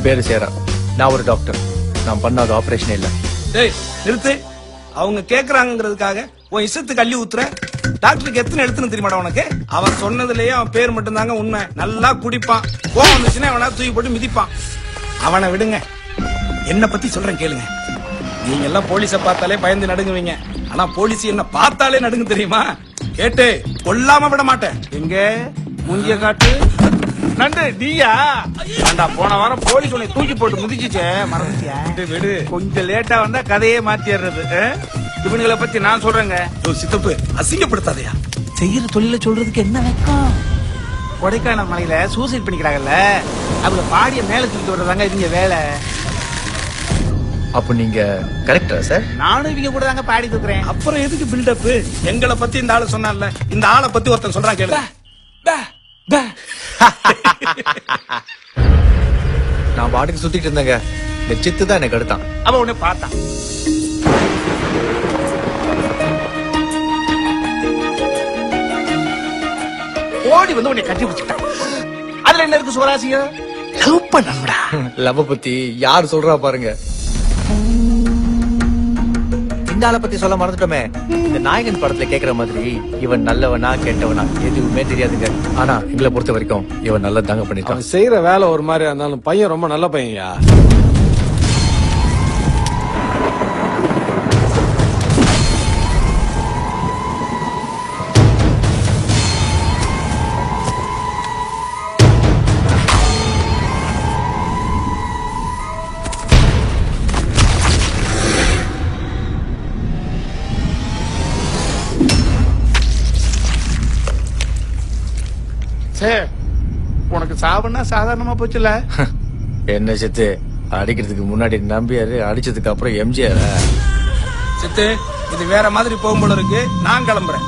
என் பேரு சேரா. நான் ஒரு டாக்டர். நான் பண்ணாத ஆபரேஷன் இல்ல. டேய் நிறுத்து. அவங்க கேக்குறாங்கிறதுக்காக உன் இஷ்டத்துக்கு அள்ளி ஊத்துற. டாக்டருக்கு எத்தனை எழுத்துன்னு தெரியுமாடா உனக்கு? அவன் சொன்னதுலயே அவன் பேர் மட்டும் தாங்க உண்மை. நல்லா குடிப்பான். கோவம் வந்துச்சுன்னா அவனா தூக்கி போட்டு மிதிப்பான். அவனை விடுங்க. என்ன பத்தி சொல்றேன் கேளுங்க. நீங்க எல்லாம் போலீஸ பார்த்தாலே பயந்து நடுங்குவீங்க. ஆனா போலீஸ் என்ன பார்த்தாலே நடுங்க தெரியுமா? கேட்டு கொல்லாம விட மாட்டேன். எங்க மூஞ்சிய காட்டு. நண்டு நீயா? ஆண்டா போன வாரம் போலீஸ் உன்னை தூக்கி போட்டு முதிச்சுச்சே, மறந்துட்டியா? விடு. கொஞ்சம் லேட்டா வந்தா கதையே மாத்திடுறது. இவனுங்களை பத்தி நான் சொல்றேங்க. சித்தப்பு அசிங்கப்படுத்தாதையா. செய்யற தொழில சொல்றதுக்கு என்ன வெக்கம்? கொடைக்கானல் மலையில சூசைட் பண்ணிக்கிறாங்கல்ல, அதுல பாடிய மேல தூக்கிட்டு வர்றதாங்க இவங்க வேலை. அப்ப நீங்க கரெக்டா சார்? நானும் இவங்க கூட தாங்க பாடி தூக்குறேன். அப்புறம் எதுக்கு பில்டப்? எங்களை பத்தி இந்த ஆளு சொன்னான்ல, இந்த ஆளை பத்தி ஒருத்தன் சொல்றான் கேளு. நான் பாட்டுக்கு சுத்திட்டு இருந்தேங்க. இந்த சித்து தான் எனக்கு எடுத்தான். அவன் உன்னை பார்த்தான். ஓடி வந்து உன்னை கட்டி பிடிச்சிட்டான். அதுல என்ன இருக்கு சுவராசியம்? லவ் பண்ணா. லவ் பத்தி யார் சொல்றா பாருங்க. இந்த ஆளை பத்தி சொல்ல மறந்துட்டோமே. இந்த நாயகன் படத்துல கேக்குற மாதிரி இவன் நல்லவனா கெட்டவனா எதுவுமே தெரியாதுங்க. ஆனா எங்களை பொறுத்த வரைக்கும் இவன் நல்ல தாங்க பண்ணிட்டான். செய்யற வேலை ஒரு மாதிரி இருந்தாலும் பையன் ரொம்ப நல்ல பையன்யா. உனக்கு சாவுன்னா சாதாரணமா போச்சுல. என்ன சித்து அடிக்கிறதுக்கு முன்னாடி நம்பியாரு, அடிச்சதுக்கு அப்புறம் எம்ஜிஆர். சித்து இது வேற மாதிரி போகும்போது இருக்கு. நான் கிளம்புறேன்.